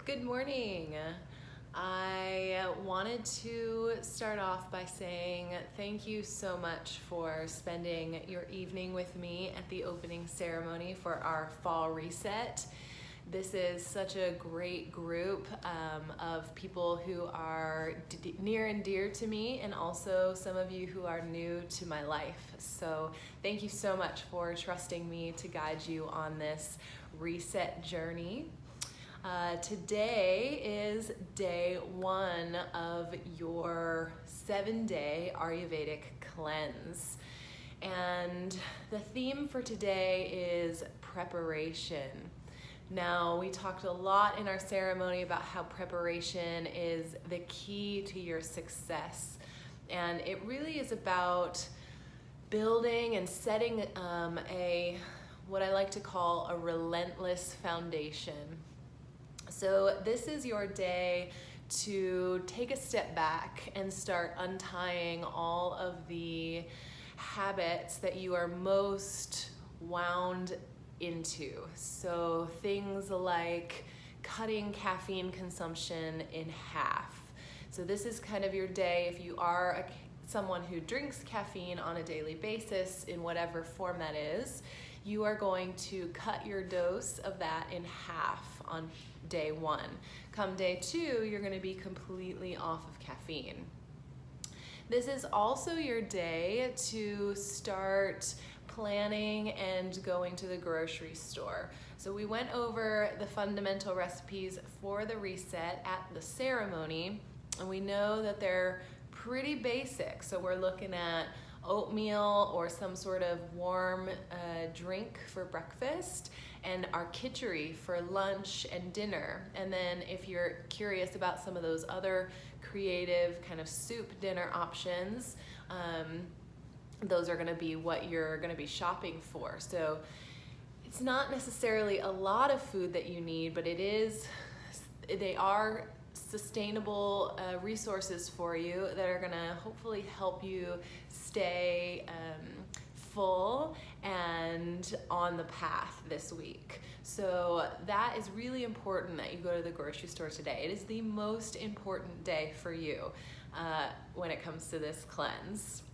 Good morning. I wanted to start off by saying thank you so much for spending your evening with me at the opening ceremony for our fall reset. This is such a great group of people who are near and dear to me, and also some of you who are new to my life. So thank you so much for trusting me to guide you on this reset journey. Today is day one of your 7-day Ayurvedic cleanse. And the theme for today is preparation. Now, we talked a lot in our ceremony about how preparation is the key to your success. And it really is about building and setting what I like to call a relentless foundation. So this is your day to take a step back and start untying all of the habits that you are most wound into. So things like cutting caffeine consumption in half. So this is kind of your day if you are someone who drinks caffeine on a daily basis in whatever form that is. You are going to cut your dose of that in half on day one. Come day two, you're going to be completely off of caffeine. This is also your day to start planning and going to the grocery store. So we went over the fundamental recipes for the reset at the ceremony, and we know that they're pretty basic. So we're looking at oatmeal or some sort of warm drink for breakfast, and our khichdi for lunch and dinner. And then if you're curious about some of those other creative kind of soup dinner options, those are gonna be what you're gonna be shopping for. So it's not necessarily a lot of food that you need, but they are sustainable resources for you that are gonna hopefully help you stay full and on the path this week. So that is really important that you go to the grocery store today. It is the most important day for you when it comes to this cleanse.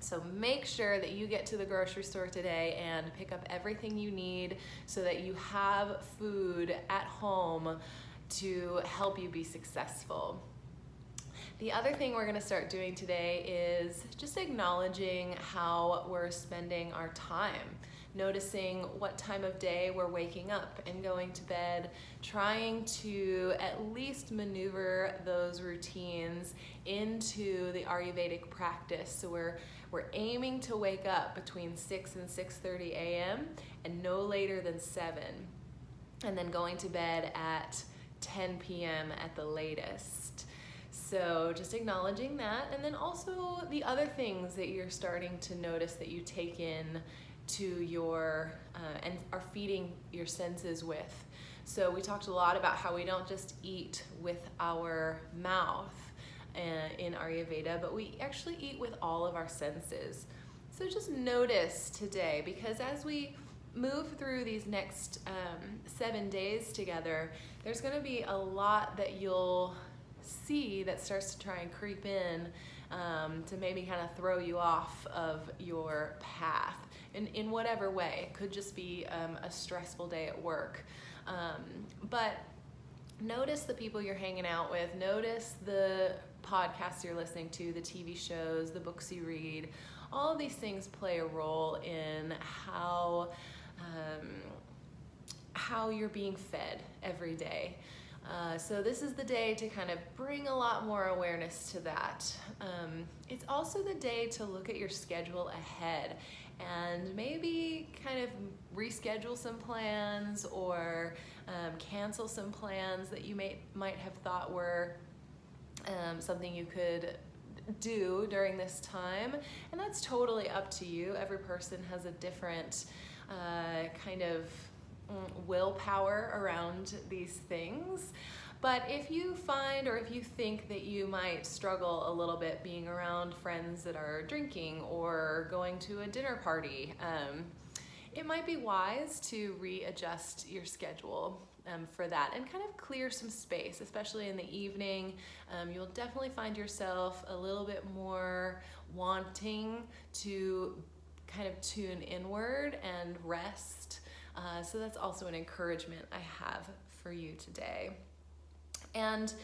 So make sure that you get to the grocery store today and pick up everything you need so that you have food at home to help you be successful. The other thing we're gonna start doing today is just acknowledging how we're spending our time, noticing what time of day we're waking up and going to bed, trying to at least maneuver those routines into the Ayurvedic practice. So we're aiming to wake up between 6 and 6:30 a.m. and no later than 7, and then going to bed at 10 p.m. at the latest. So just acknowledging that, and then also the other things that you're starting to notice that you take in to your and are feeding your senses with. So we talked a lot about how we don't just eat with our mouth in Ayurveda, but we actually eat with all of our senses. So just notice today, because as we move through these next 7 days together, there's going to be a lot that you'll see that starts to try and creep in to maybe kind of throw you off of your path in whatever way. It could just be a stressful day at work. But notice the people you're hanging out with, notice the podcasts you're listening to, the TV shows, the books you read. All of these things play a role in how you're being fed every day. So this is the day to kind of bring a lot more awareness to that. It's also the day to look at your schedule ahead and maybe kind of reschedule some plans or cancel some plans that you might have thought were something you could do during this time. And that's totally up to you. Every person has a different kind of willpower around these things. But if you find, or if you think that you might struggle a little bit being around friends that are drinking or going to a dinner party, it might be wise to readjust your schedule for that, and kind of clear some space, especially in the evening. You'll definitely find yourself a little bit more wanting to kind of tune inward and rest. So that's also an encouragement I have for you today. And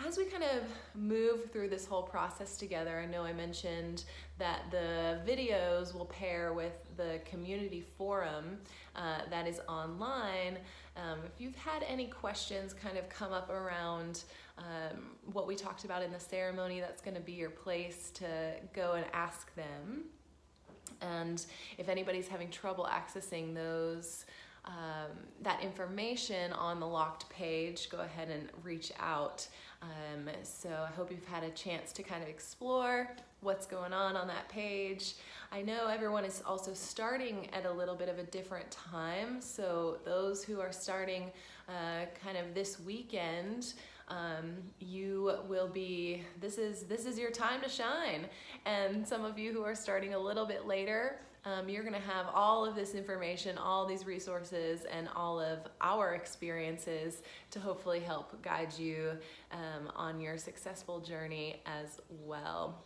as we kind of move through this whole process together, I know I mentioned that the videos will pair with the community forum that is online. If you've had any questions kind of come up around what we talked about in the ceremony, that's going to be your place to go and ask them. And if anybody's having trouble accessing those that information on the locked page, go ahead and reach out. So I hope you've had a chance to kind of explore what's going on that page. I know everyone is also starting at a little bit of a different time, so those who are starting kind of this weekend, you will be, this is your time to shine. And some of you who are starting a little bit later, you're going to have all of this information, all these resources, and all of our experiences to hopefully help guide you on your successful journey as well.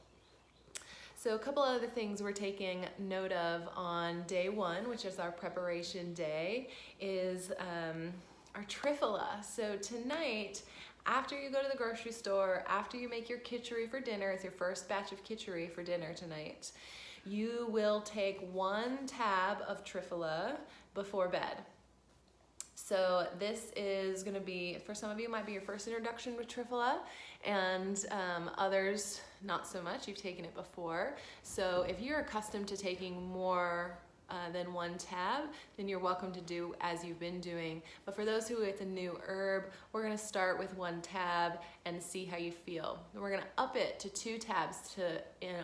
So a couple other things we're taking note of on day one, which is our preparation day, is our triphala. So tonight, after you go to the grocery store, after you make your khichdi for dinner, it's your first batch of khichdi for dinner tonight, you will take 1 tab of triphala before bed. So this is going to be, for some of you, might be your first introduction with triphala, and others not so much. You've taken it before. So if you're accustomed to taking more than 1 tab, then you're welcome to do as you've been doing. But for those who it's a new herb, we're going to start with 1 tab and see how you feel. And we're going to up it to 2 tabs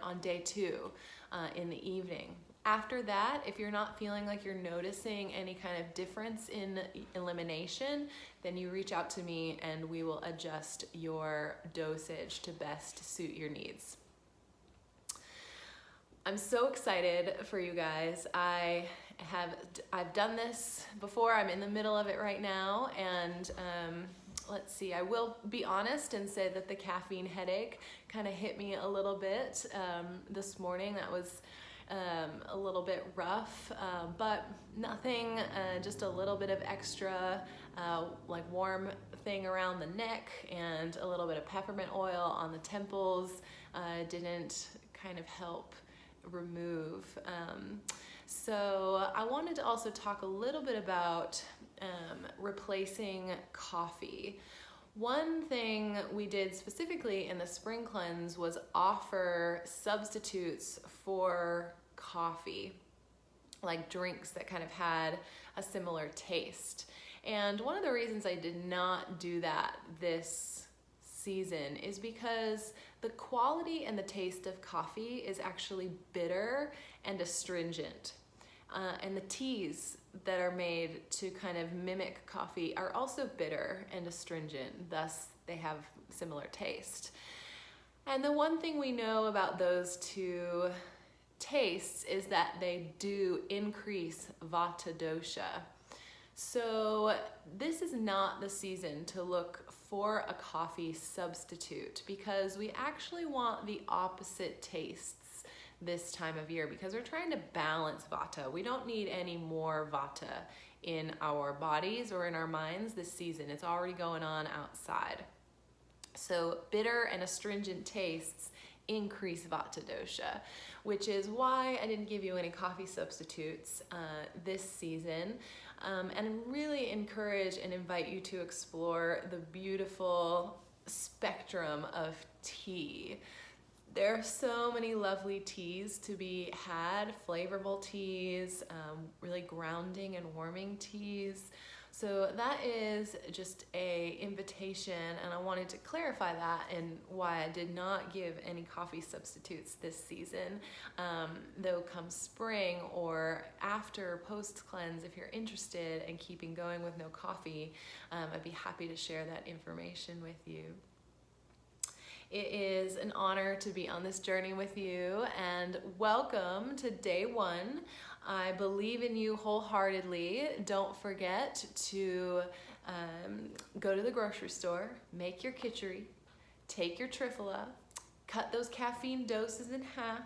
on day 2 in the evening. After that, if you're not feeling like you're noticing any kind of difference in elimination, then you reach out to me and we will adjust your dosage to best suit your needs. I'm so excited for you guys. I've done this before. I'm in the middle of it right now, and let's see, I will be honest and say that the caffeine headache kind of hit me a little bit this morning. That was a little bit rough, but nothing, just a little bit of extra like warm thing around the neck and a little bit of peppermint oil on the temples didn't kind of help remove. So I wanted to also talk a little bit about replacing coffee. One thing we did specifically in the spring cleanse was offer substitutes for coffee, like drinks that kind of had a similar taste. And one of the reasons I did not do that this season is because the quality and the taste of coffee is actually bitter and astringent. And the teas that are made to kind of mimic coffee are also bitter and astringent, thus they have similar taste. And the one thing we know about those two tastes is that they do increase vata dosha. So this is not the season to look for a coffee substitute, because we actually want the opposite tastes this time of year, because we're trying to balance vata. We don't need any more vata in our bodies or in our minds this season. It's already going on outside. So bitter and astringent tastes increase vata dosha, which is why I didn't give you any coffee substitutes this season. And really encourage and invite you to explore the beautiful spectrum of tea. There are so many lovely teas to be had, flavorful teas, really grounding and warming teas. So that is just an invitation, and I wanted to clarify that and why I did not give any coffee substitutes this season. Though come spring or after post-cleanse, if you're interested in keeping going with no coffee, I'd be happy to share that information with you. It is an honor to be on this journey with you, and welcome to day 1. I believe in you wholeheartedly. Don't forget to Go to the grocery store, make your khichdi, take your triphala, cut those caffeine doses in half,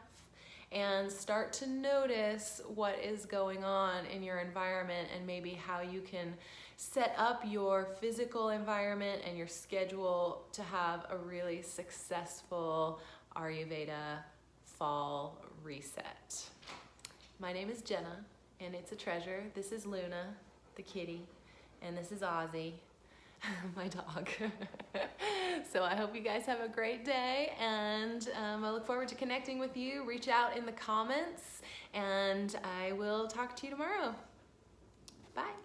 and start to notice what is going on in your environment and maybe how you can set up your physical environment and your schedule to have a really successful Ayurveda fall reset. My name is Jenna, and it's a treasure. This is Luna, the kitty, and this is Ozzy, my dog. So I hope you guys have a great day, and I look forward to connecting with you. Reach out in the comments, and I will talk to you tomorrow. Bye.